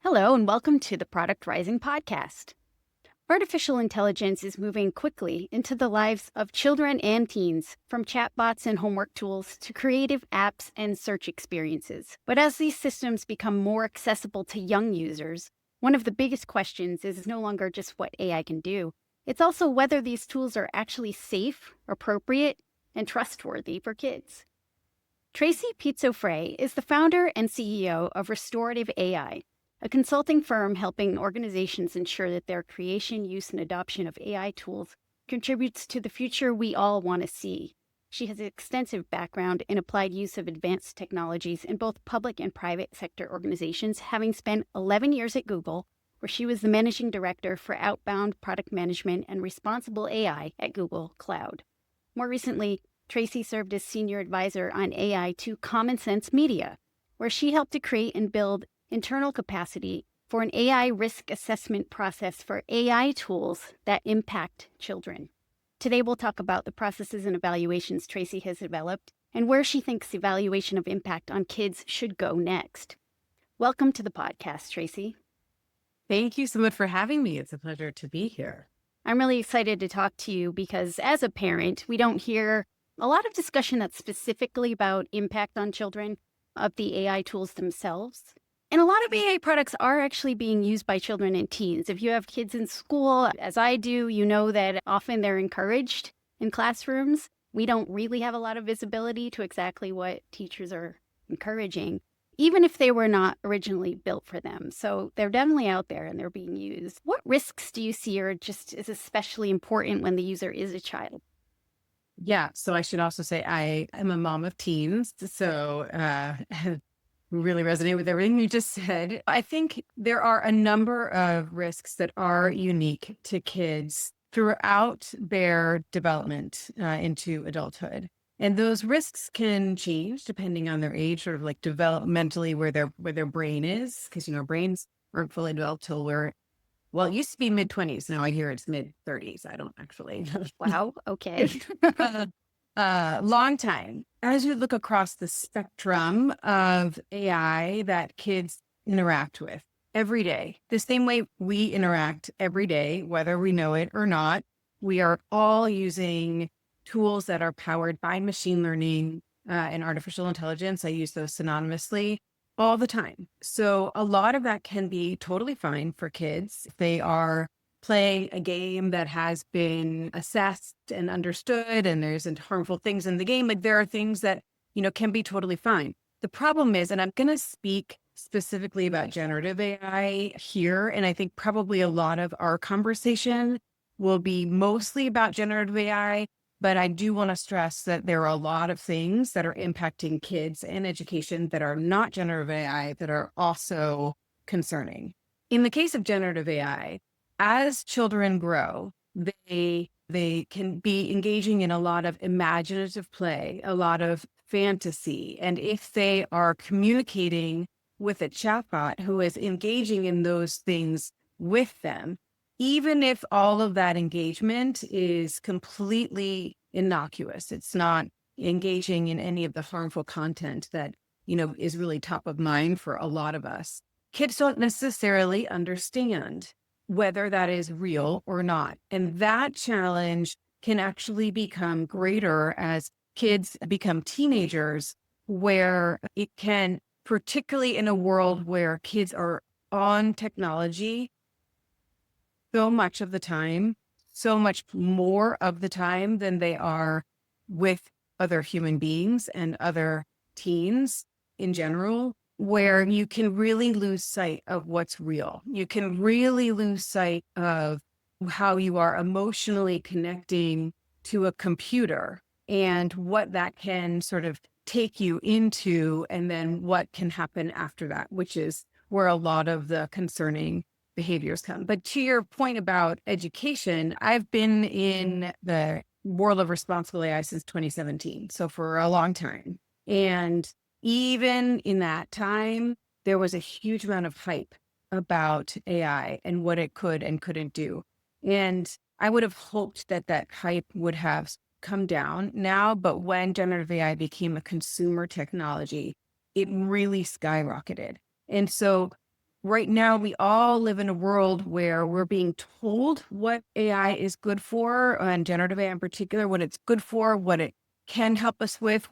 Hello, and welcome to the Product Rising podcast. Artificial intelligence is moving quickly into the lives of children and teens, from chatbots and homework tools to creative apps and search experiences. But as these systems become more accessible to young users, one of the biggest questions is no longer just what AI can do. It's also whether these tools are actually safe, appropriate, and trustworthy for kids. Tracy Pizzo Frey is the founder and CEO of Restorative AI, a consulting firm helping organizations ensure that their creation, use, and adoption of AI tools contributes to the future we all want to see. She has an extensive background in applied use of advanced technologies in both public and private sector organizations, having spent 11 years at Google, where she was the managing director for outbound product management and responsible AI at Google Cloud. More recently, Tracy served as senior advisor on AI to Common Sense Media, where she helped to create and build internal capacity for an AI risk assessment process for AI tools that impact children. Today, we'll talk about the processes and evaluations Tracy has developed and where she thinks evaluation of impact on kids should go next. Welcome to the podcast, Tracy. Thank you so much for having me. It's a pleasure to be here. I'm really excited to talk to you because as a parent, we don't hear a lot of discussion that's specifically about impact on children of the AI tools themselves. And a lot of AI products are actually being used by children and teens. If you have kids in school, as I do, you know that often they're encouraged in classrooms. We don't really have a lot of visibility to exactly what teachers are encouraging, even if they were not originally built for them. So they're definitely out there and they're being used. What risks do you see are just is especially important when the user is a child? Yeah. So I should also say I am a mom of teens. So really resonate with everything you just said. I think there are a number of risks that are unique to kids throughout their development into adulthood. And those risks can change depending on their age, sort of like developmentally where their brain is, because brains aren't fully developed till well, it used to be mid-20s. Now I hear it's mid-30s. I don't actually know. Wow. Okay. Long time. As you look across the spectrum of AI that kids interact with every day, the same way we interact every day, whether we know it or not, we are all using tools that are powered by machine learning and artificial intelligence. I use those synonymously all the time. So a lot of that can be totally fine for kids. If they are playing a game that has been assessed and understood and there isn't harmful things in the game, like there are things that, can be totally fine. The problem is, and I'm going to speak specifically about generative AI here, and I think probably a lot of our conversation will be mostly about generative AI, but I do want to stress that there are a lot of things that are impacting kids and education that are not generative AI that are also concerning. In the case of generative AI, as children grow, they can be engaging in a lot of imaginative play, a lot of fantasy. And if they are communicating with a chatbot who is engaging in those things with them, even if all of that engagement is completely innocuous, it's not engaging in any of the harmful content that, is really top of mind for a lot of us, kids don't necessarily understand whether that is real or not. And that challenge can actually become greater as kids become teenagers, where it can, particularly in a world where kids are on technology so much of the time, so much more of the time than they are with other human beings and other teens in general, where you can really lose sight of what's real. You can really lose sight of how you are emotionally connecting to a computer and what that can sort of take you into, and then what can happen after that, which is where a lot of the concerning behaviors come. But to your point about education, I've been in the world of responsible AI since 2017. So for a long time. And even in that time, there was a huge amount of hype about AI and what it could and couldn't do. And I would have hoped that that hype would have come down now, but when generative AI became a consumer technology, it really skyrocketed. And so right now we all live in a world where we're being told what AI is good for, and generative AI in particular, what it's good for, what it can help us with,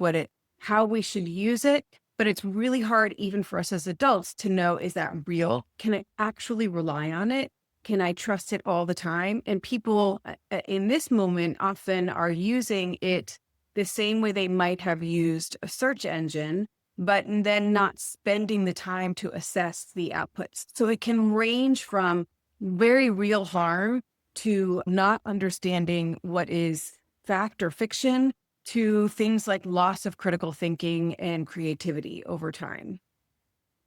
how we should use it. But it's really hard, even for us as adults, to know, is that real? Can I actually rely on it? Can I trust it all the time? And people in this moment often are using it the same way they might have used a search engine, but then not spending the time to assess the outputs. So it can range from very real harm to not understanding what is fact or fiction to things like loss of critical thinking and creativity over time.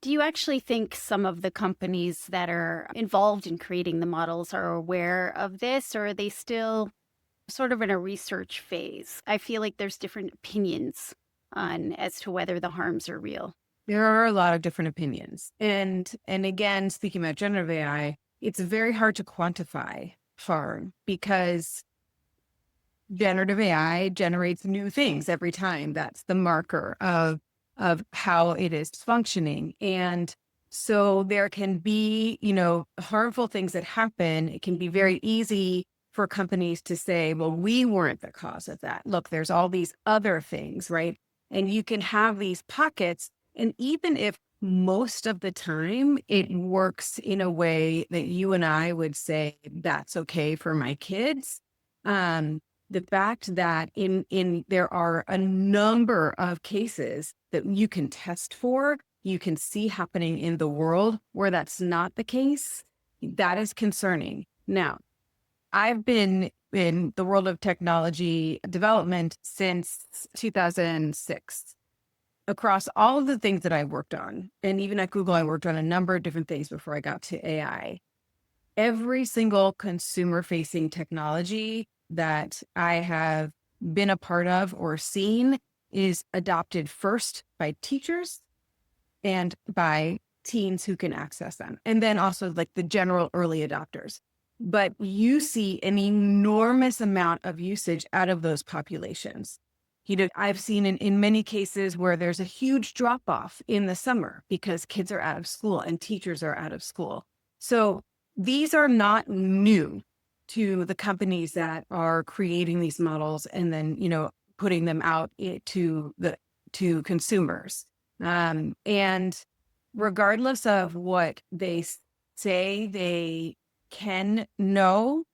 Do you actually think some of the companies that are involved in creating the models are aware of this, or are they still sort of in a research phase? I feel like there's different opinions on as to whether the harms are real. There are a lot of different opinions. And again, speaking about generative AI, it's very hard to quantify harm because generative AI generates new things every time. That's the marker of how it is functioning. And so there can be, harmful things that happen. It can be very easy for companies to say, well, we weren't the cause of that. Look, there's all these other things, right? And you can have these pockets. And even if most of the time it works in a way that you and I would say that's okay for my kids, the fact that there are a number of cases that you can test for, you can see happening in the world where that's not the case, that is concerning. Now, I've been in the world of technology development since 2006. Across all of the things that I worked on, and even at Google, I worked on a number of different things before I got to AI. Every single consumer-facing technology that I have been a part of or seen is adopted first by teachers and by teens who can access them. And then also like the general early adopters. But you see an enormous amount of usage out of those populations. I've seen in many cases where there's a huge drop off in the summer because kids are out of school and teachers are out of school. So these are not new to the companies that are creating these models and then, putting them out to consumers. And regardless of what they say they can know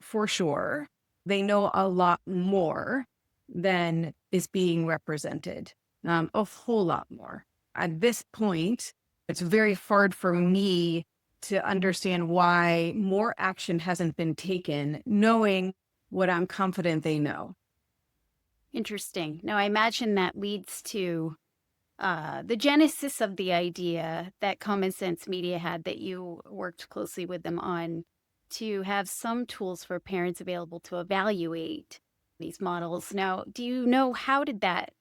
for sure, they know a lot more than is being represented, a whole lot more. At this point, it's very hard for me to understand why more action hasn't been taken, knowing what I'm confident they know. Interesting. Now, I imagine that leads to the genesis of the idea that Common Sense Media had, that you worked closely with them on, to have some tools for parents available to evaluate these models. Now, do you know, how did that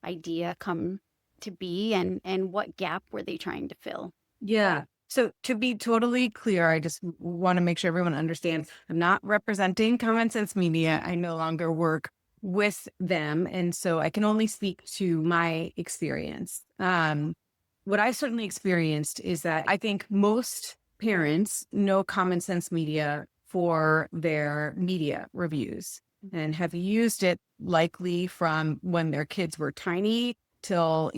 idea come to be, and what gap were they trying to fill? Yeah. So to be totally clear, I just want to make sure everyone understands I'm not representing Common Sense Media. I no longer work with them. And so I can only speak to my experience. What I certainly experienced is that I think most parents know Common Sense Media for their media reviews and have used it likely from when their kids were tiny till,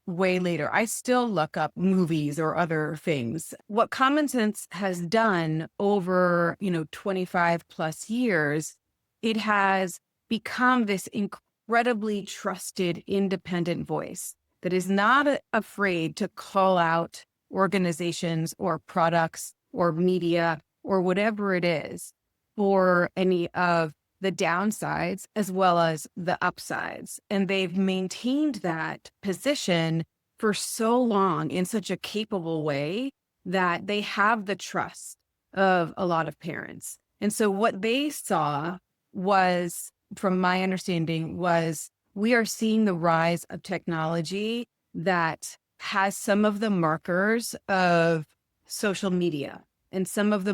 way later. I still look up movies or other things. What Common Sense has done over, 25 plus years, it has become this incredibly trusted, independent voice that is not afraid to call out organizations or products or media or whatever it is for any of the downsides as well as the upsides. And they've maintained that position for so long in such a capable way that they have the trust of a lot of parents. And so what they saw was, from my understanding, was we are seeing the rise of technology that has some of the markers of social media and some of the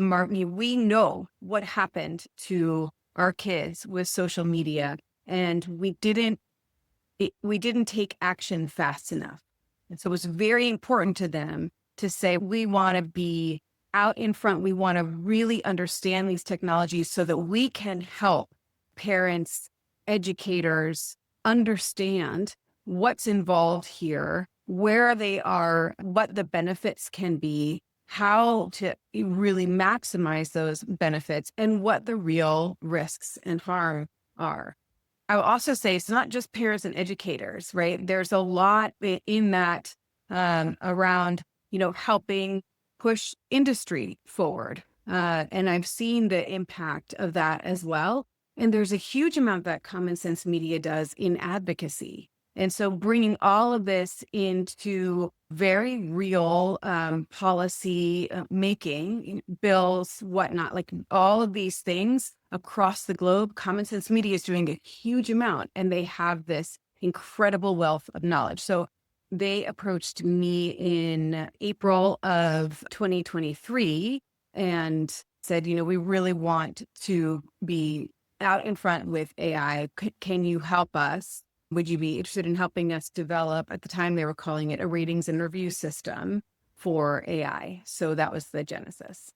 we know what happened to our kids with social media and we didn't take action fast enough. And so it was very important to them to say, we want to be out in front. We want to really understand these technologies so that we can help parents, educators understand what's involved here, where they are, what the benefits can be, how to really maximize those benefits, and what the real risks and harm are. I will also say it's not just parents and educators, right? There's a lot in that around, helping push industry forward. And I've seen the impact of that as well. And there's a huge amount that Common Sense Media does in advocacy. And so bringing all of this into very real policy making, bills, whatnot, like all of these things across the globe, Common Sense Media is doing a huge amount, and they have this incredible wealth of knowledge. So they approached me in April of 2023 and said, we really want to be out in front with AI. Can you help us? Would you be interested in helping us develop, at the time they were calling it a ratings and review system for AI? So that was the genesis.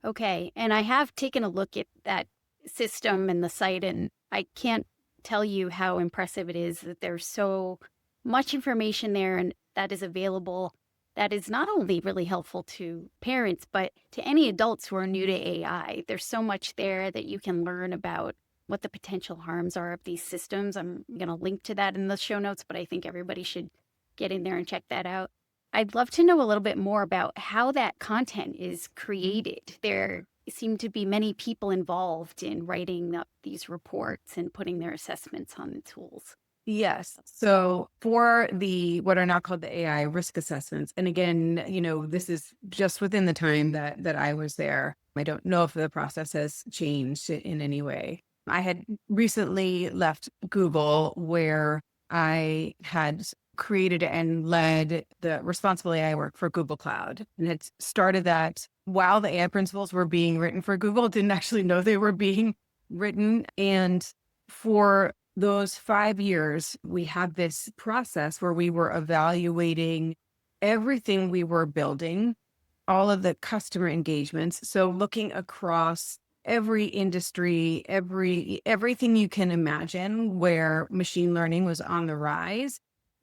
Okay. And I have taken a look at that system and the site, and I can't tell you how impressive it is that there's so much information there and that is available that is not only really helpful to parents, but to any adults who are new to AI. There's so much there that you can learn about what the potential harms are of these systems. I'm going to link to that in the show notes, but I think everybody should get in there and check that out. I'd love to know a little bit more about how that content is created. There seem to be many people involved in writing up these reports and putting their assessments on the tools. Yes. So for what are now called the AI risk assessments, and again, this is just within the time that I was there. I don't know if the process has changed in any way. I had recently left Google, where I had created and led the responsible AI work for Google Cloud, and had started that while the AI principles were being written for Google. Didn't actually know they were being written. And for those 5 years, we had this process where we were evaluating everything we were building, all of the customer engagements. So looking across every industry, everything you can imagine where machine learning was on the rise,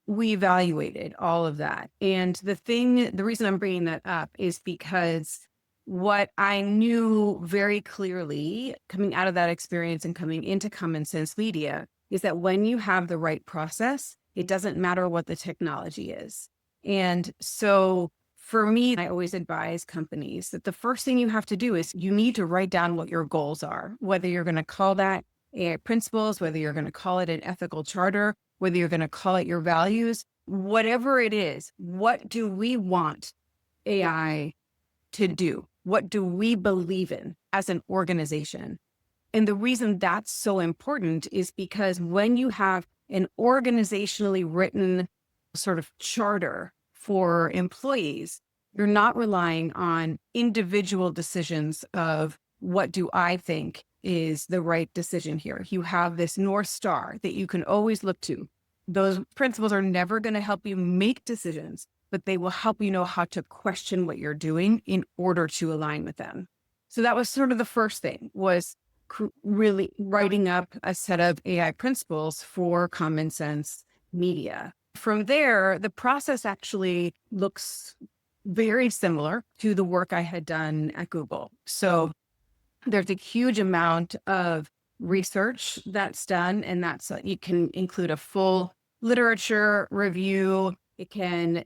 we evaluated all of that. And the reason I'm bringing that up is because what I knew very clearly coming out of that experience and coming into Common Sense Media is that when you have the right process, it doesn't matter what the technology is. And so for me, I always advise companies that the first thing you have to do is you need to write down what your goals are, whether you're going to call that AI principles, whether you're going to call it an ethical charter, whether you're going to call it your values, whatever it is. What do we want AI to do? What do we believe in as an organization? And the reason that's so important is because when you have an organizationally written sort of charter for employees, you're not relying on individual decisions of what do I think is the right decision here. You have this North Star that you can always look to. Those principles are never going to help you make decisions, but they will help you know how to question what you're doing in order to align with them. So that was sort of the first thing, was really writing up a set of AI principles for Common Sense Media. From there, the process actually looks very similar to the work I had done at Google. So there's a huge amount of research that's done, and you can include a full literature review. It can,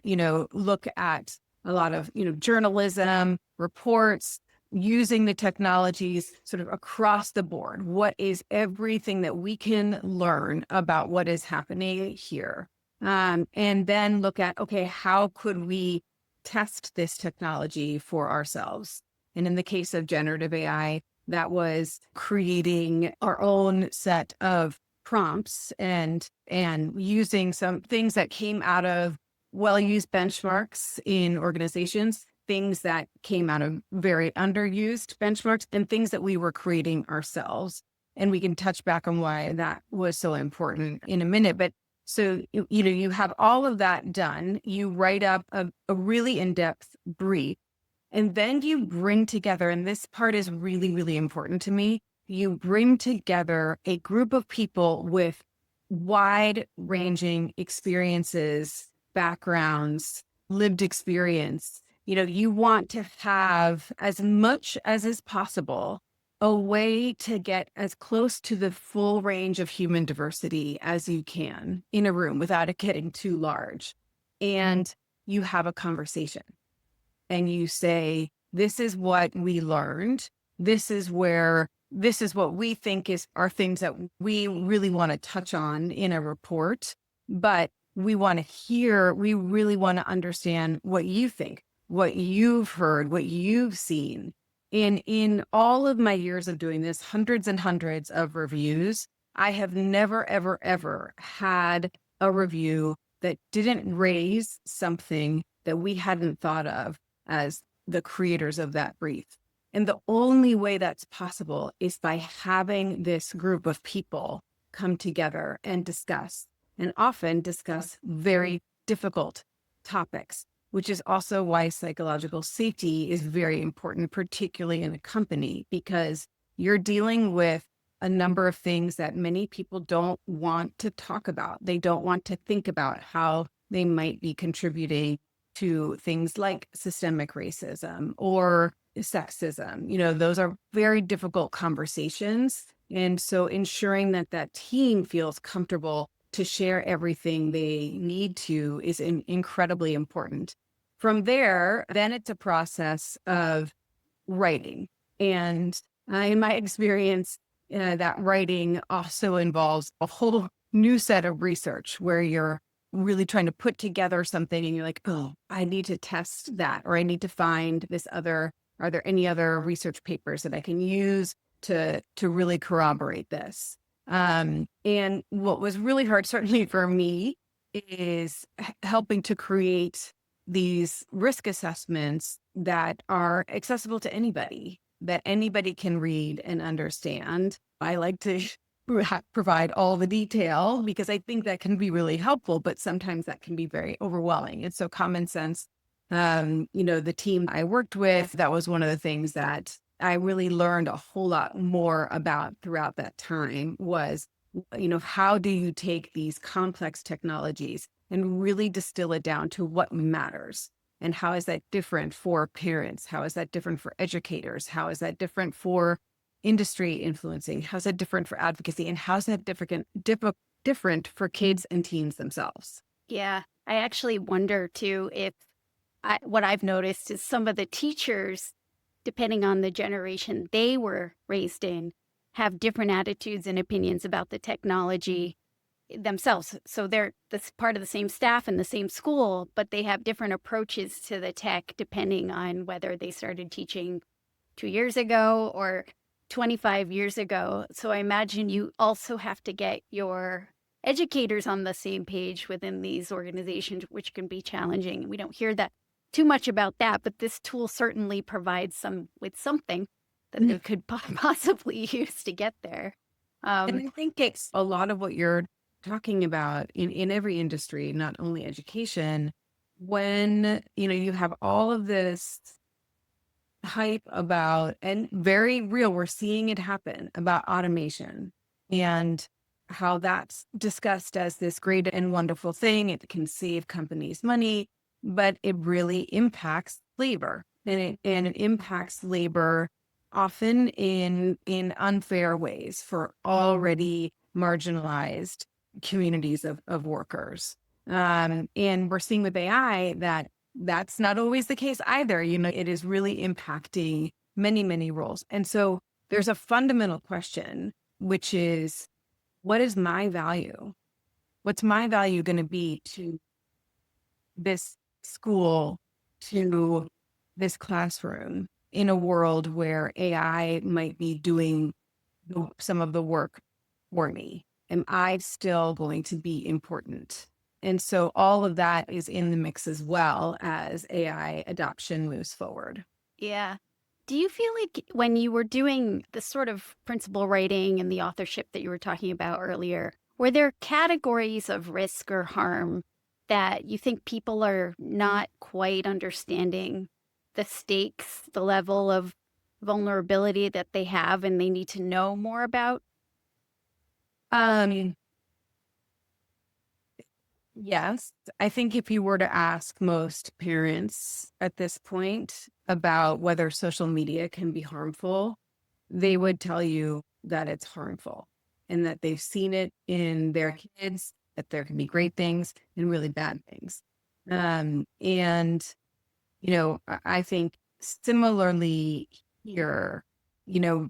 look at a lot of, journalism, reports, using the technologies sort of across the board. What is everything that we can learn about what is happening here? And then look at, okay, how could we test this technology for ourselves? And in the case of generative AI, that was creating our own set of prompts and using some things that came out of well-used benchmarks in organizations, things that came out of very underused benchmarks, and things that we were creating ourselves. And we can touch back on why that was so important in a minute. But so, you have all of that done. You write up a really in-depth brief, and then you bring together, and this part is really, really important to me. You bring together a group of people with wide ranging experiences, backgrounds, lived experience. You want to have as much as is possible a way to get as close to the full range of human diversity as you can in a room without it getting too large. And you have a conversation and you say, this is what we learned. This is what we think are things that we really want to touch on in a report, but we really want to understand what you think, what you've heard, what you've seen. In all of my years of doing this, hundreds and hundreds of reviews, I have never, ever, ever had a review that didn't raise something that we hadn't thought of as the creators of that brief. And the only way that's possible is by having this group of people come together and discuss, and often discuss very difficult topics, which is also why psychological safety is very important, particularly in a company, because you're dealing with a number of things that many people don't want to talk about. They don't want to think about how they might be contributing to things like systemic racism or sexism. Those are very difficult conversations. And so ensuring that team feels comfortable to share everything they need to is incredibly important. From there, then it's a process of writing. And in my experience, that writing also involves a whole new set of research where you're really trying to put together something and you're like, oh, I need to test that, or I need to find are there any other research papers that I can use to really corroborate this? And what was really hard, certainly for me, is helping to create these risk assessments that are accessible to anybody, that anybody can read and understand. I like to provide all the detail because I think that can be really helpful, but sometimes that can be very overwhelming. And so common sense, the team I worked with, that was one of the things that I really learned a whole lot more about throughout that time was, how do you take these complex technologies and really distill it down to what matters? And how is that different for parents? How is that different for educators? How is that different for industry influencing? How's that different for advocacy? And how's that different for kids and teens themselves? Yeah, I actually wonder too if what I've noticed is some of the teachers, depending on the generation they were raised in, have different attitudes and opinions about the technology themselves. So they're this part of the same staff in the same school, but they have different approaches to the tech depending on whether they started teaching 2 years ago or 25 years ago. So I imagine you also have to get your educators on the same page within these organizations, which can be challenging. We don't hear that too much about that, but this tool certainly provides something that they could possibly use to get there. And I think it's a lot of what you're talking about in every industry, not only education, when, you have all of this hype about, and very real, we're seeing it happen, about automation and how that's discussed as this great and wonderful thing. It can save companies money, but it really impacts labor, and it impacts labor often in unfair ways for already marginalized communities of workers. And we're seeing with AI that that's not always the case either. It is really impacting many, many roles. And so there's a fundamental question, which is, what is my value? What's my value going to be to this school, to this classroom, in a world where AI might be doing some of the work for me? Am I still going to be important? And so all of that is in the mix as well as AI adoption moves forward. Yeah. Do you feel like when you were doing the sort of principle writing and the authorship that you were talking about earlier, were there categories of risk or harm that you think people are not quite understanding the stakes, the level of vulnerability that they have and they need to know more about? Um, yes, I think if you were to ask most parents at this point about whether social media can be harmful, they would tell you that it's harmful and that they've seen it in their kids, that there can be great things and really bad things. And, I think similarly here, you know,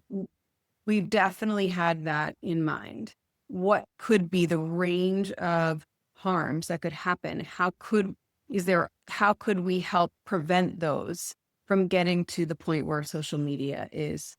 we've definitely had that in mind. What could be the range of harms that could happen? How could we help prevent those from getting to the point where social media is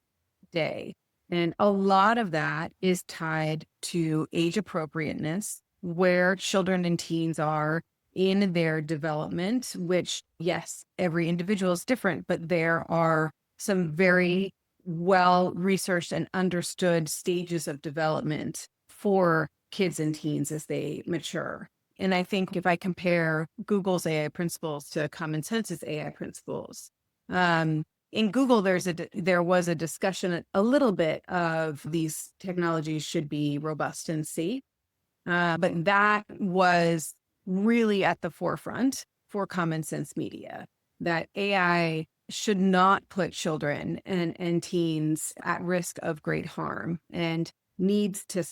today? And a lot of that is tied to age appropriateness, where children and teens are in their development, which, yes, every individual is different, but there are some very well researched and understood stages of development for kids and teens as they mature. And I think if I compare Google's AI principles to Common Sense's AI principles, in Google, there was a discussion a little bit of these technologies should be robust and safe, but that was really at the forefront for Common Sense Media, that AI should not put children and teens at risk of great harm and needs to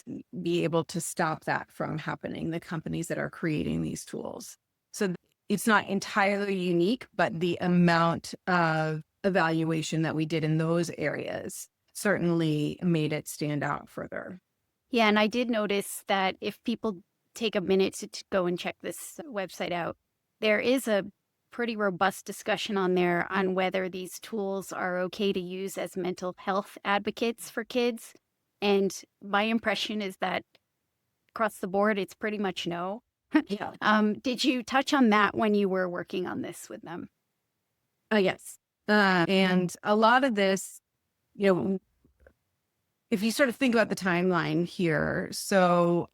be able to stop that from happening, the companies that are creating these tools. So it's not entirely unique, but the amount of evaluation that we did in those areas certainly made it stand out further. Yeah, and I did notice that if people take a minute to go and check this website out, there is a pretty robust discussion on there on whether these tools are okay to use as mental health advocates for kids. And my impression is that across the board, it's pretty much no. Yeah. Did you touch on that when you were working on this with them? Yes. And a lot of this, you know, if you sort of think about the timeline here, so,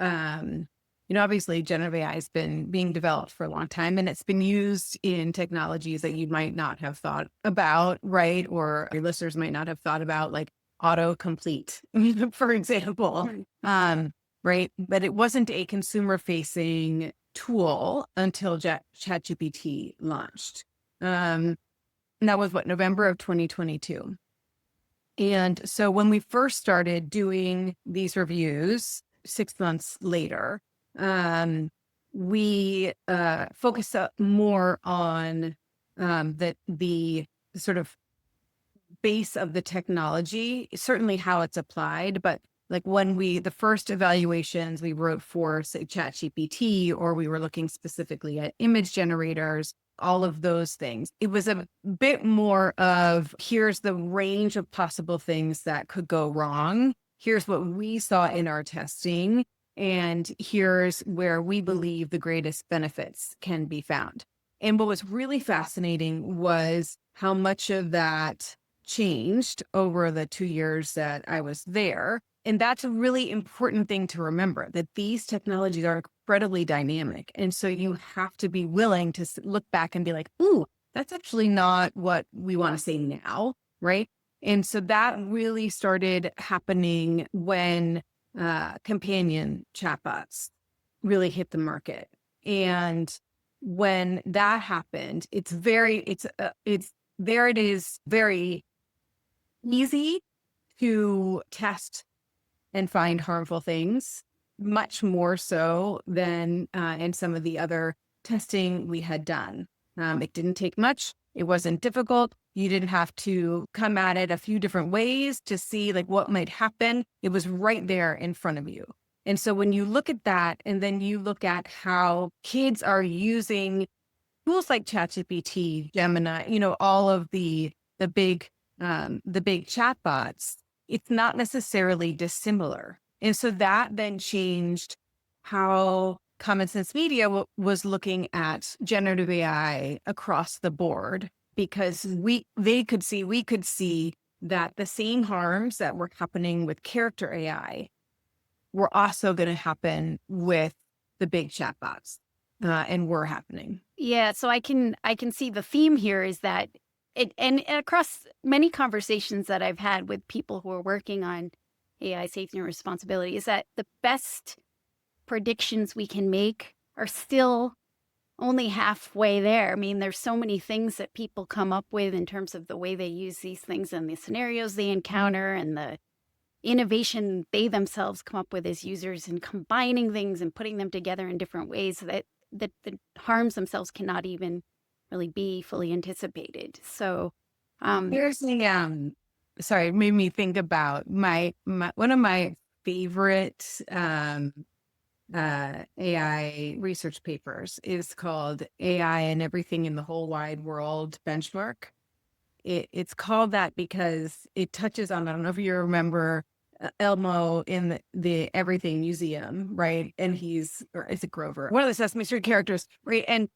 obviously generative AI has been being developed for a long time and it's been used in technologies that you might not have thought about, right? Or your listeners might not have thought about, like autocomplete, for example. Right. But it wasn't a consumer facing tool until ChatGPT launched. And that was November of 2022. And so when we first started doing these reviews 6 months later, we focused more on the sort of base of the technology, certainly how it's applied, but like the first evaluations we wrote for, say, ChatGPT, or we were looking specifically at image generators, all of those things. It was a bit more of here's the range of possible things that could go wrong. Here's what we saw in our testing. And here's where we believe the greatest benefits can be found. And what was really fascinating was how much of that changed over the 2 years that I was there. And that's a really important thing to remember, that these technologies are incredibly dynamic. And so you have to be willing to look back and be like, ooh, that's actually not what we want to say now, right? And so that really started happening when companion chatbots really hit the market. And when that happened, it's very easy to test and find harmful things, much more so than in some of the other testing we had done. It didn't take much. It wasn't difficult. You didn't have to come at it a few different ways to see like what might happen. It was right there in front of you. And so when you look at that, and then you look at how kids are using tools like ChatGPT, Gemini, all of the big chatbots, it's not necessarily dissimilar. And so that then changed how Common Sense Media was looking at generative AI across the board. because we could see that the same harms that were happening with Character.ai were also going to happen with the big chatbots, and were happening. Yeah, so I can see the theme here is that and across many conversations that I've had with people who are working on AI safety and responsibility is that the best predictions we can make are still only halfway there. I mean, there's so many things that people come up with in terms of the way they use these things and the scenarios they encounter and the innovation they themselves come up with as users and combining things and putting them together in different ways that the harms themselves cannot even really be fully anticipated. So Here's the sorry, it made me think about my one of my favorite AI research papers is called AI and Everything in the Whole Wide World Benchmark. It's called that because it touches on, I don't know if you remember Elmo in the Everything Museum, right? And or is it Grover? One of the Sesame Street characters, right? And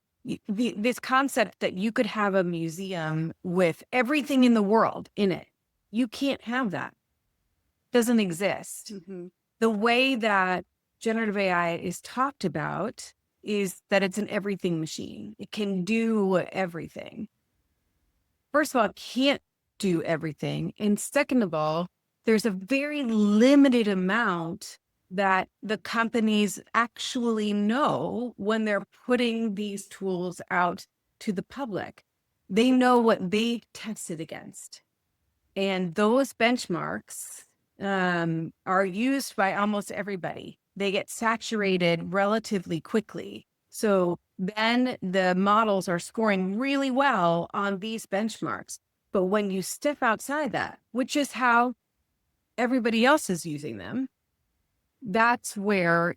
this concept that you could have a museum with everything in the world in it. You can't have that. Doesn't exist. mm-hmm. The way that generative AI is talked about is that it's an everything machine. It can do everything. First of all, it can't do everything. And second of all, there's a very limited amount that the companies actually know when they're putting these tools out to the public. They know what they tested against. And those benchmarks are used by almost everybody. They get saturated relatively quickly. So then the models are scoring really well on these benchmarks. But when you step outside that, which is how everybody else is using them, that's where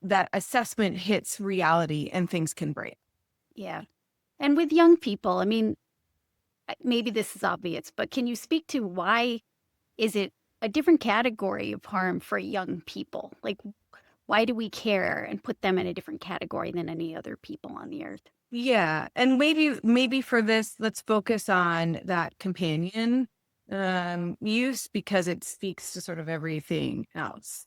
that assessment hits reality and things can break. Yeah. And with young people, I mean, maybe this is obvious, but can you speak to why is it a different category of harm for young people? Like, why do we care and put them in a different category than any other people on the earth? Yeah. And maybe for this, let's focus on that companion use because it speaks to sort of everything else.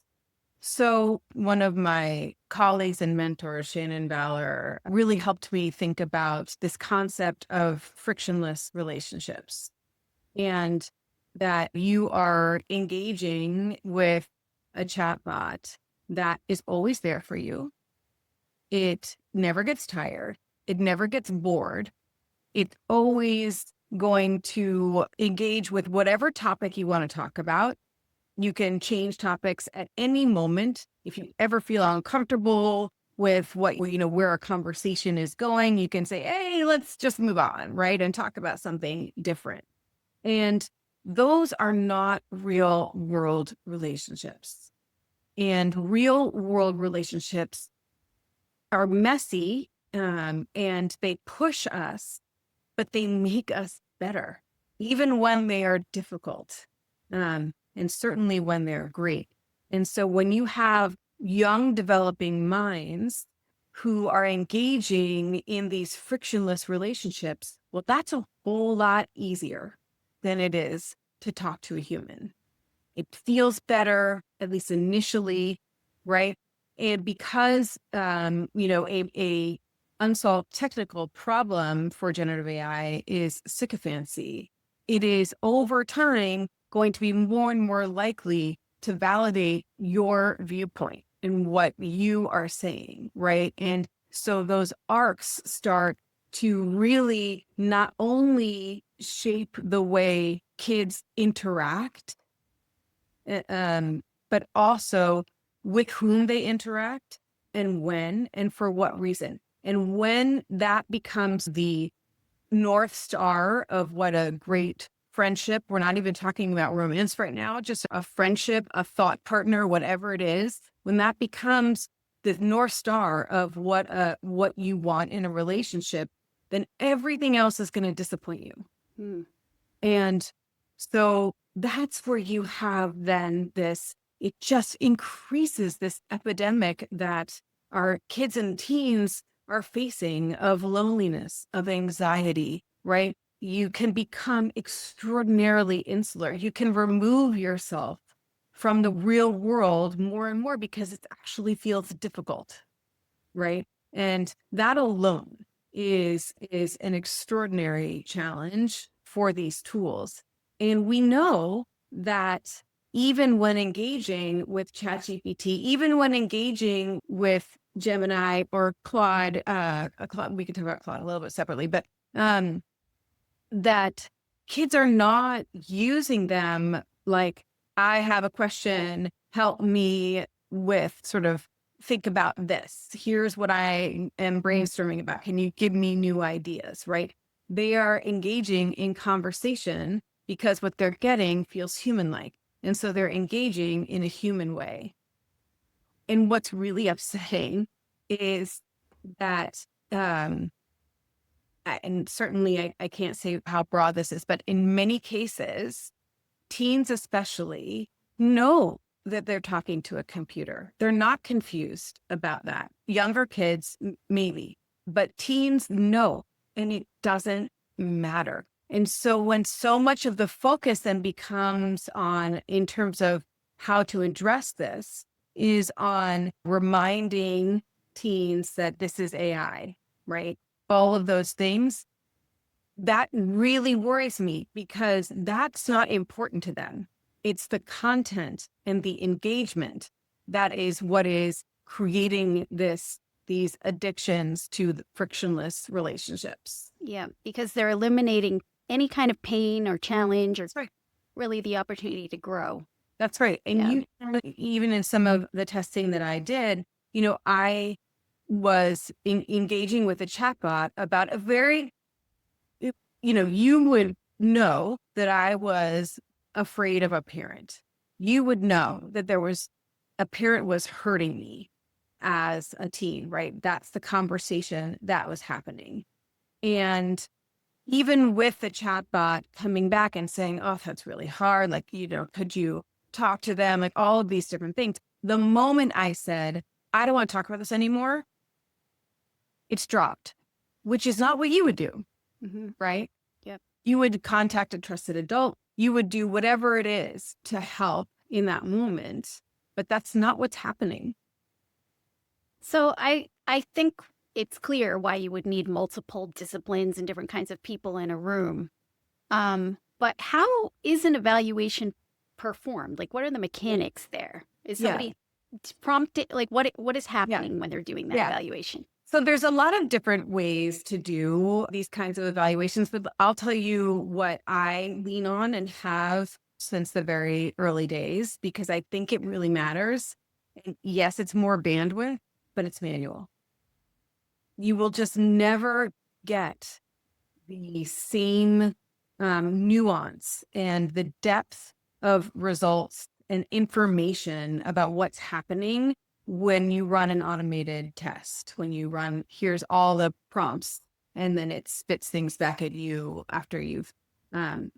So one of my colleagues and mentors, Shannon Peavey, really helped me think about this concept of frictionless relationships and that you are engaging with a chatbot that is always there for you. It never gets tired. It never gets bored. It's always going to engage with whatever topic you want to talk about. You can change topics at any moment. If you ever feel uncomfortable with where a conversation is going, you can say, hey, let's just move on, right? And talk about something different. And those are not real world relationships. And real world relationships are messy, and they push us, but they make us better, even when they are difficult. And certainly when they're great. And so when you have young developing minds who are engaging in these frictionless relationships, well, that's a whole lot easier than it is to talk to a human. It feels better, at least initially, right? And because, a unsolved technical problem for generative AI is sycophancy, it is over time going to be more and more likely to validate your viewpoint and what you are saying, right? And so those arcs start to really not only shape the way kids interact, but also with whom they interact and when and for what reason. And when that becomes the North Star of what a great friendship, we're not even talking about romance right now, just a friendship, a thought partner, whatever it is, when that becomes the North Star of what you want in a relationship, then everything else is going to disappoint you. And so that's where you have then it just increases this epidemic that our kids and teens are facing of loneliness, of anxiety, right? You can become extraordinarily insular. You can remove yourself from the real world more and more because it actually feels difficult, right? And that alone is an extraordinary challenge for these tools. And we know that even when engaging with ChatGPT, even when engaging with Gemini or Claude, we could talk about Claude a little bit separately, but that kids are not using them like, I have a question, help me with sort of think about this. Here's what I am brainstorming about. Can you give me new ideas, right? They are engaging in conversation because what they're getting feels human-like. And so they're engaging in a human way. And what's really upsetting is that, and certainly I can't say how broad this is, but in many cases, teens especially know that they're talking to a computer. They're not confused about that. Younger kids, maybe, but teens know, and it doesn't matter. And so when so much of the focus then becomes on, in terms of how to address this, is on reminding teens that this is AI, right? All of those things, that really worries me because that's not important to them. It's the content and the engagement that is what is creating these addictions to the frictionless relationships. Yeah, because they're eliminating any kind of pain or challenge or That's right. really the opportunity to grow. That's right. And Yeah. even in some of the testing that I did, I was engaging with a chatbot about a very, you would know that I was afraid of a parent. You would know that a parent was hurting me as a teen, right? That's the conversation that was happening. And even with the chatbot coming back and saying, oh, that's really hard. Like, could you talk to them? Like all of these different things. The moment I said, I don't want to talk about this anymore, it's dropped, which is not what you would do, right? Yep. You would contact a trusted adult. You would do whatever it is to help in that moment, but that's not what's happening. So I think it's clear why you would need multiple disciplines and different kinds of people in a room. But how is an evaluation performed? Like, what are the mechanics there? Is somebody prompted? Like, what is happening when they're doing that evaluation? So there's a lot of different ways to do these kinds of evaluations, but I'll tell you what I lean on and have since the very early days, because I think it really matters. And yes, it's more bandwidth, but it's manual. You will just never get the same nuance and the depth of results and information about what's happening when you run an automated test, when you run, here's all the prompts, and then it spits things back at you after you've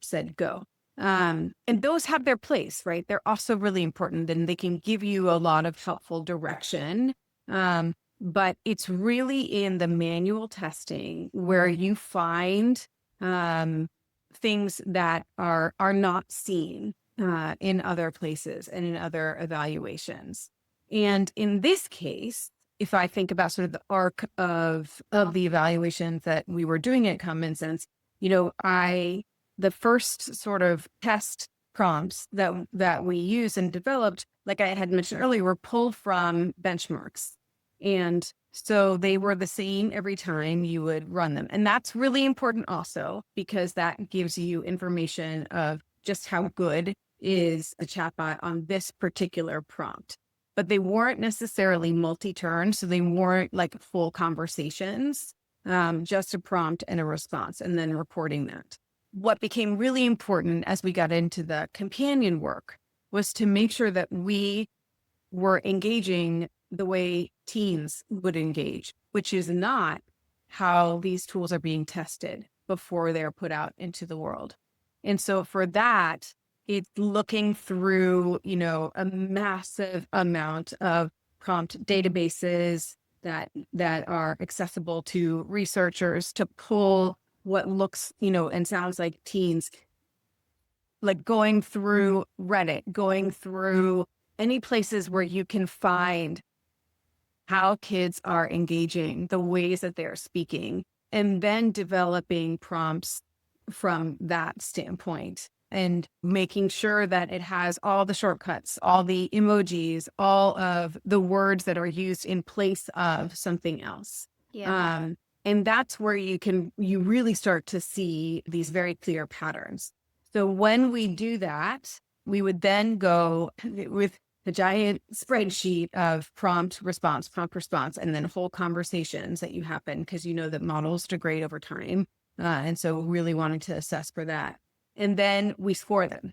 said go. And those have their place, right? They're also really important and they can give you a lot of helpful direction. But it's really in the manual testing where you find things that are not seen in other places and in other evaluations. And in this case, if I think about sort of the arc of the evaluations that we were doing at Common Sense, the first sort of test prompts that we used and developed, like I had mentioned earlier, were pulled from benchmarks. And so they were the same every time you would run them. And that's really important also, because that gives you information of just how good is the chatbot on this particular prompt. But they weren't necessarily multi-turn, so they weren't like full conversations, just a prompt and a response, and then reporting that. What became really important as we got into the companion work was to make sure that we were engaging the way teens would engage, which is not how these tools are being tested before they're put out into the world. And so for that, it's looking through, a massive amount of prompt databases, that are accessible to researchers to pull what looks, and sounds like teens, like going through Reddit, going through any places where you can find how kids are engaging, the ways that they're speaking, and then developing prompts from that standpoint and making sure that it has all the shortcuts, all the emojis, all of the words that are used in place of something else. Yeah. And that's where you really start to see these very clear patterns. So when we do that, we would then go with the giant spreadsheet of prompt response, and then whole conversations that you happen because you know that models degrade over time. And so really wanting to assess for that. And then we score them.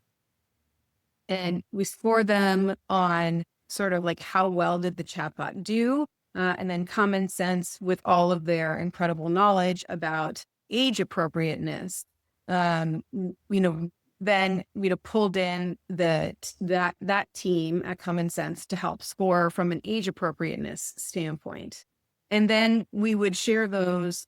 And we score them on sort of like how well did the chatbot do? And then common sense with all of their incredible knowledge about age appropriateness. Then we'd have pulled in that team at Common Sense to help score from an age appropriateness standpoint. And then we would share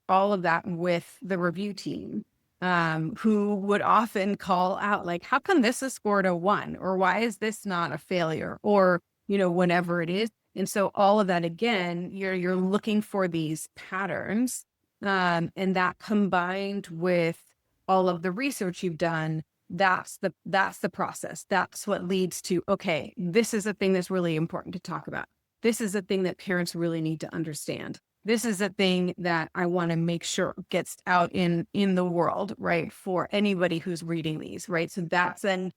all of that with the review team, who would often call out, like, how come this is scored a 1? Or why is this not a failure? Or, whenever it is. And so all of that, again, you're looking for these patterns, and that combined with all of the research you've done, that's the process. That's what leads to, okay, this is a thing that's really important to talk about. This is a thing that parents really need to understand. This is a thing that I want to make sure gets out in the world, right? For anybody who's reading these, right? So that then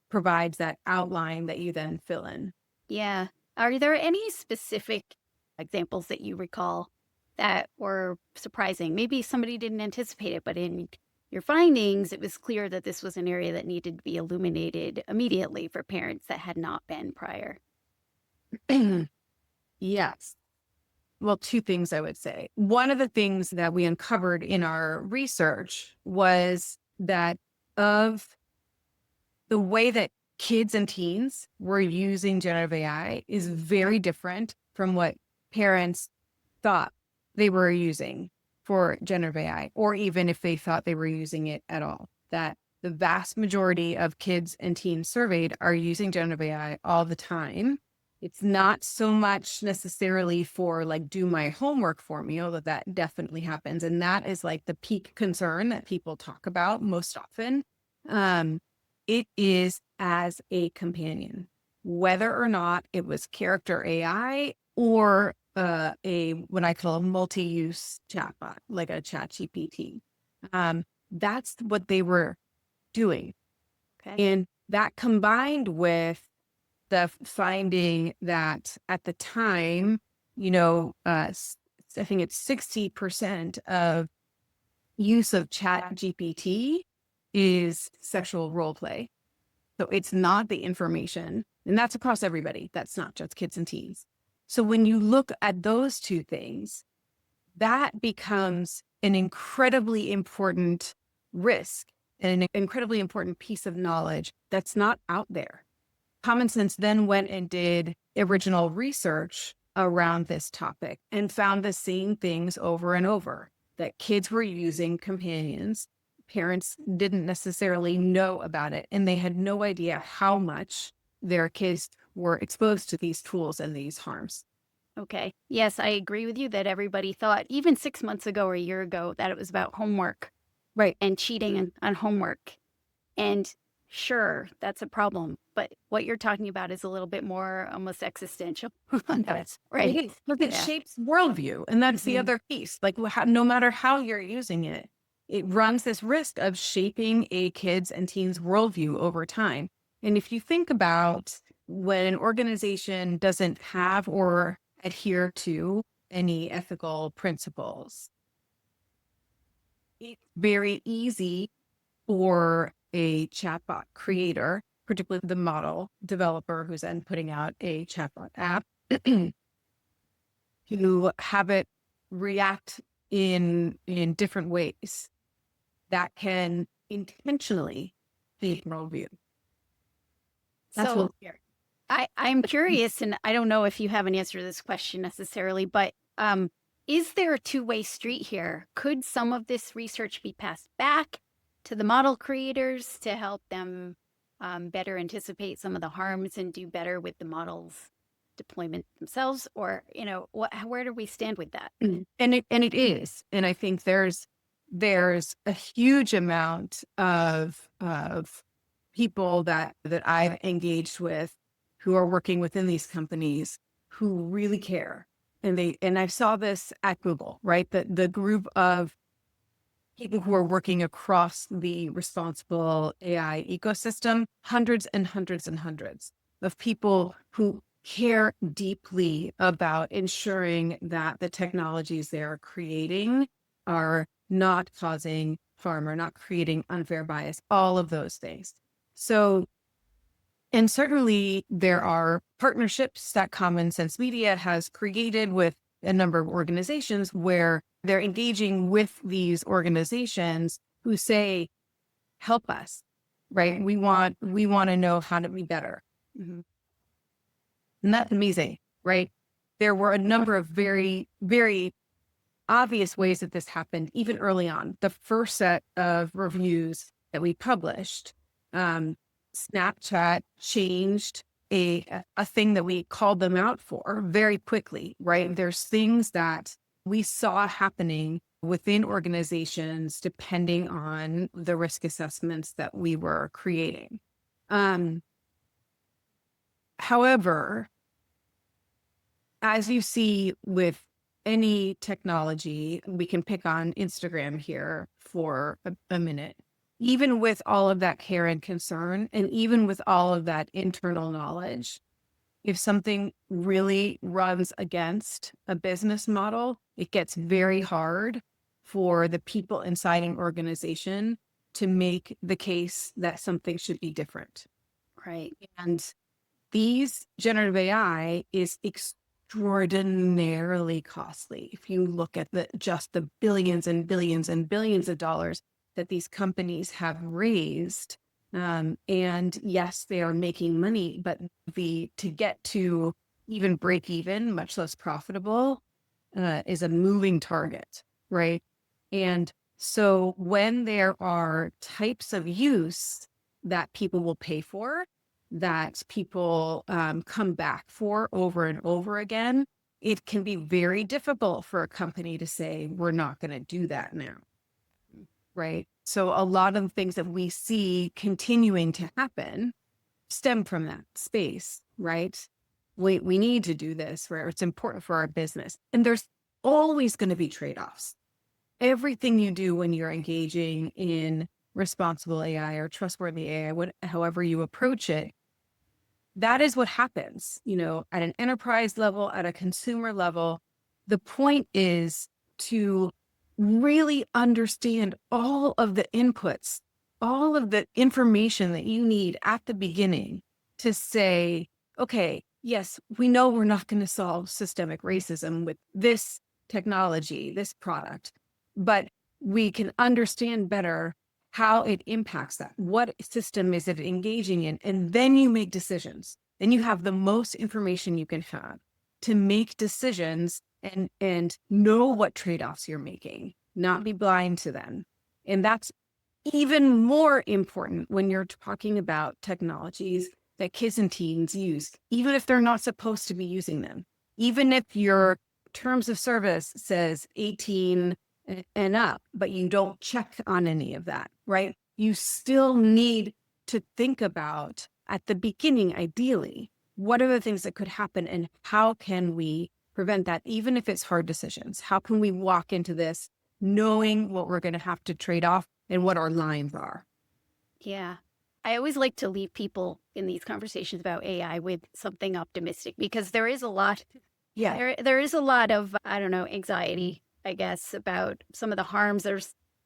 provides that outline that you then fill in. Yeah. Are there any specific examples that you recall that were surprising? Maybe somebody didn't anticipate it, but in your findings, it was clear that this was an area that needed to be illuminated immediately for parents that had not been prior. Yes. Well, two things I would say. One of the things that we uncovered in our research was that of the way that kids and teens were using generative AI is very different from what parents thought they were using for generative AI, or even if they thought they were using it at all. That the vast majority of kids and teens surveyed are using generative AI all the time. It's not so much necessarily for like, do my homework for me, although that definitely happens. And that is like the peak concern that people talk about most often. It is as a companion, whether or not it was Character.ai or what I call a multi-use chatbot, like a ChatGPT. That's what they were doing. Okay. And that combined with the finding that at the time, I think it's 60% of use of ChatGPT is sexual role play. So it's not the information, and that's across everybody. That's not just kids and teens. So when you look at those two things, that becomes an incredibly important risk and an incredibly important piece of knowledge that's not out there. Common Sense then went and did original research around this topic and found the same things over and over, that kids were using companions. Parents didn't necessarily know about it, and they had no idea how much their kids were exposed to these tools and these harms. Okay. Yes, I agree with you that everybody thought, even 6 months ago or a year ago, that it was about homework. Right. And cheating on homework. And sure, that's a problem. But what you're talking about is a little bit more almost existential. That's right. Look, it shapes worldview. And that's the other piece. Like, no matter how you're using it, it runs this risk of shaping a kid's and teens' worldview over time. And if you think about when an organization doesn't have or adhere to any ethical principles, it's very easy for a chatbot creator, particularly the model developer who's then putting out a chatbot app, to have it react in different ways that can intentionally shape worldview. That's So what I'm curious, and I don't know if you have an answer to this question necessarily, but Is there a two-way street here? Could some of this research be passed back to the model creators to help them better anticipate some of the harms and do better with the models deployment themselves? Or, where do we stand with that? And it is. And I think there's a huge amount of people that I've engaged with who are working within these companies who really care. And I saw this at Google, right? The group of people who are working across the responsible AI ecosystem, hundreds and hundreds and hundreds of people who care deeply about ensuring that the technologies they are creating are not causing harm or not creating unfair bias, all of those things. So, and certainly there are partnerships that Common Sense Media has created with a number of organizations where they're engaging with these organizations who say, help us, right? We want to know how to be better. Mm-hmm. And that's amazing, right? There were a number of very, very obvious ways that this happened, even early on. The first set of reviews that we published, Snapchat changed a thing that we called them out for very quickly, right? There's things that we saw happening within organizations depending on the risk assessments that we were creating. However, as you see with any technology, we can pick on Instagram here for a minute. Even with all of that care and concern, and even with all of that internal knowledge, if something really runs against a business model, it gets very hard for the people inside an organization to make the case that something should be different. Right. And these generative AI is extraordinarily costly. If you look at just the billions and billions and billions of dollars that these companies have raised, and yes, they are making money, but to get to even break even, much less profitable, is a moving target, right? And so when there are types of use that people will pay for, that people come back for over and over again, it can be very difficult for a company to say, we're not going to do that now. Right. So a lot of the things that we see continuing to happen stem from that space, right? We need to do this where it's important for our business. And there's always going to be trade-offs. Everything you do when you're engaging in responsible AI or trustworthy AI, however you approach it, that is what happens, at an enterprise level, at a consumer level. The point is to really understand all of the inputs, all of the information that you need at the beginning to say, okay, yes, we know we're not going to solve systemic racism with this technology, this product, but we can understand better how it impacts that. What system is it engaging in? And then you make decisions. Then you have the most information you can have to make decisions and know what trade-offs you're making, not be blind to them. And that's even more important when you're talking about technologies that kids and teens use, even if they're not supposed to be using them. Even if your terms of service says 18 and up, but you don't check on any of that, right? You still need to think about at the beginning, ideally, what are the things that could happen and how can we prevent that, even if it's hard decisions? How can we walk into this knowing what we're going to have to trade off and what our lines are? Yeah. I always like to leave people in these conversations about AI with something optimistic because there is a lot. Yeah. There is a lot of, anxiety, I guess, about some of the harms that are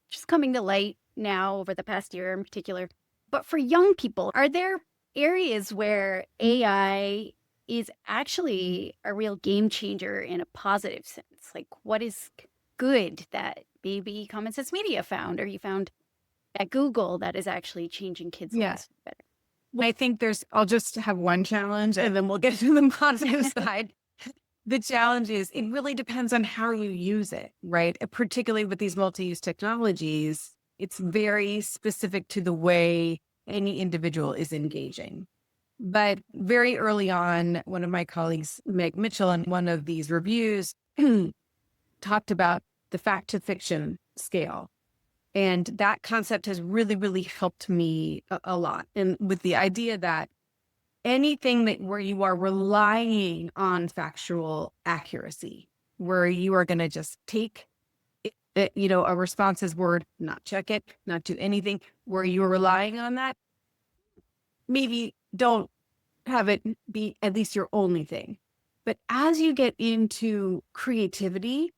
just coming to light now over the past year in particular. But for young people, are there areas where AI is actually a real game changer in a positive sense? Like what is good that maybe Common Sense Media found or you found at Google that is actually changing kids' lives better? I think I'll just have one challenge and then we'll get to the positive side. the challenge is it really depends on how you use it, right? Particularly with these multi-use technologies, it's very specific to the way any individual is engaging. But very early on, one of my colleagues, Meg Mitchell, in one of these reviews, talked about the fact to fiction scale. And that concept has really, really helped me a lot. And with the idea that anything where you are relying on factual accuracy, where you are going to just take a response as word, not check it, not do anything, where you're relying on that, maybe don't have it be at least your only thing. But as you get into creativity,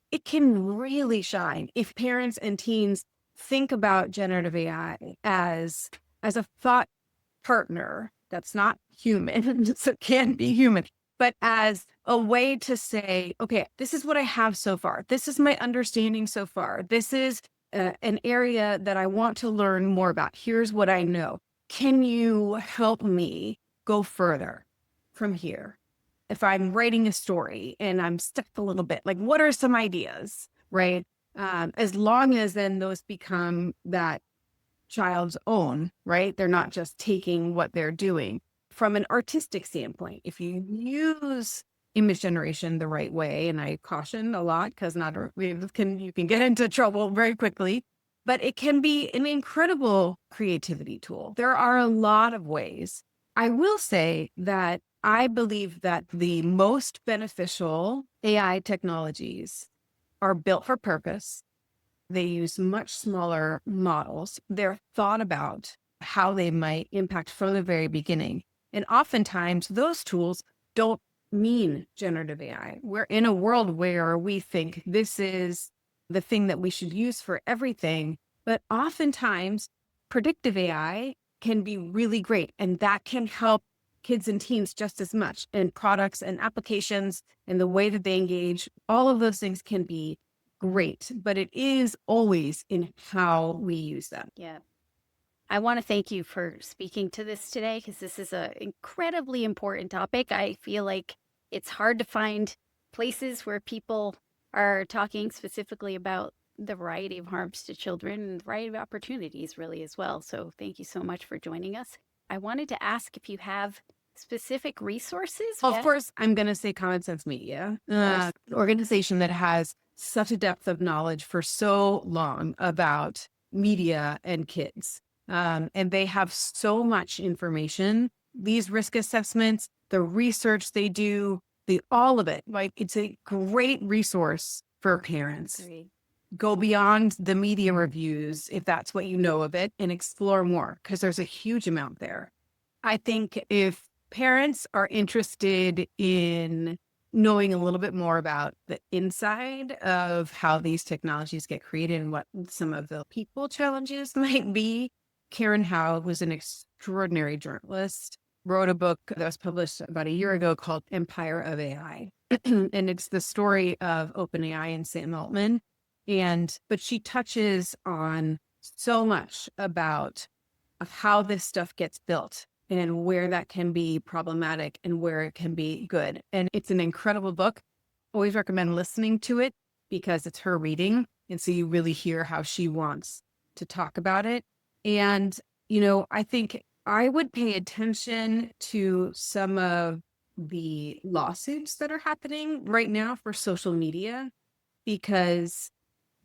it can really shine if parents and teens think about generative AI as a thought partner that's not human, so it can be human, but as a way to say, okay, this is what I have so far. This is my understanding so far. This is an area that I want to learn more about. Here's what I know. Can you help me go further from here? If I'm writing a story and I'm stuck a little bit, like what are some ideas, right? As long as then those become that child's own, right? They're not just taking what they're doing. From an artistic standpoint, if you use image generation the right way, and I caution a lot because you can get into trouble very quickly, but it can be an incredible creativity tool. There are a lot of ways. I will say that I believe that the most beneficial AI technologies are built for purpose. They use much smaller models. They're thought about how they might impact from the very beginning. And oftentimes those tools don't mean generative AI. We're in a world where we think this is the thing that we should use for everything. But oftentimes predictive AI can be really great. And that can help kids and teens just as much, and products and applications and the way that they engage. All of those things can be great, but it is always in how we use them. Yeah. I want to thank you for speaking to this today, because this is an incredibly important topic. I feel like it's hard to find places where people are talking specifically about the variety of harms to children and the variety of opportunities really as well. So thank you so much for joining us. I wanted to ask if you have specific resources. Well, of course, I'm going to say Common Sense Media, an organization that has such a depth of knowledge for so long about media and kids. And they have so much information, these risk assessments, the research they do, all of it. Like, it's a great resource for parents. Great. Go beyond the media reviews, if that's what you know of it, and explore more, because there's a huge amount there. I think if parents are interested in knowing a little bit more about the inside of how these technologies get created and what some of the people challenges might be, Karen Howe was an extraordinary journalist, wrote a book that was published about a year ago called Empire of AI. And it's the story of OpenAI and Sam Altman. But she touches on so much about how this stuff gets built and where that can be problematic and where it can be good. And it's an incredible book. Always recommend listening to it because it's her reading. And so you really hear how she wants to talk about it. And, I think I would pay attention to some of the lawsuits that are happening right now for social media, because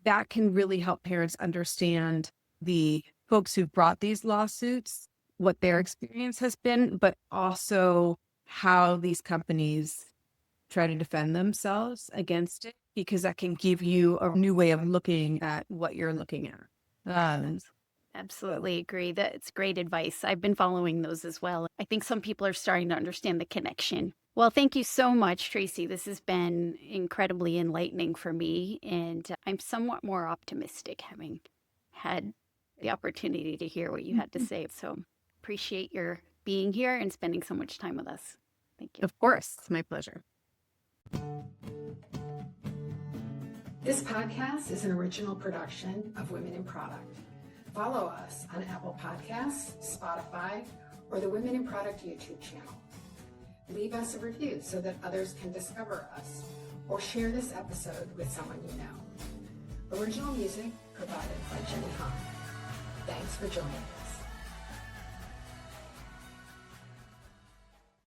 that can really help parents understand the folks who've brought these lawsuits, what their experience has been, but also how these companies try to defend themselves against it, because that can give you a new way of looking at what you're looking at. Absolutely agree. That's great advice. I've been following those as well. I think some people are starting to understand the connection. Well, thank you so much, Tracy. This has been incredibly enlightening for me, and I'm somewhat more optimistic having had the opportunity to hear what you had to say. So appreciate your being here and spending so much time with us. Thank you. Of course, it's my pleasure. This podcast is an original production of Women in Product. Follow us on Apple Podcasts, Spotify, or the Women in Product YouTube channel. leave us a review so that others can discover us, or share this episode with someone you know. Original music provided by Jenny Hahn. Thanks for joining.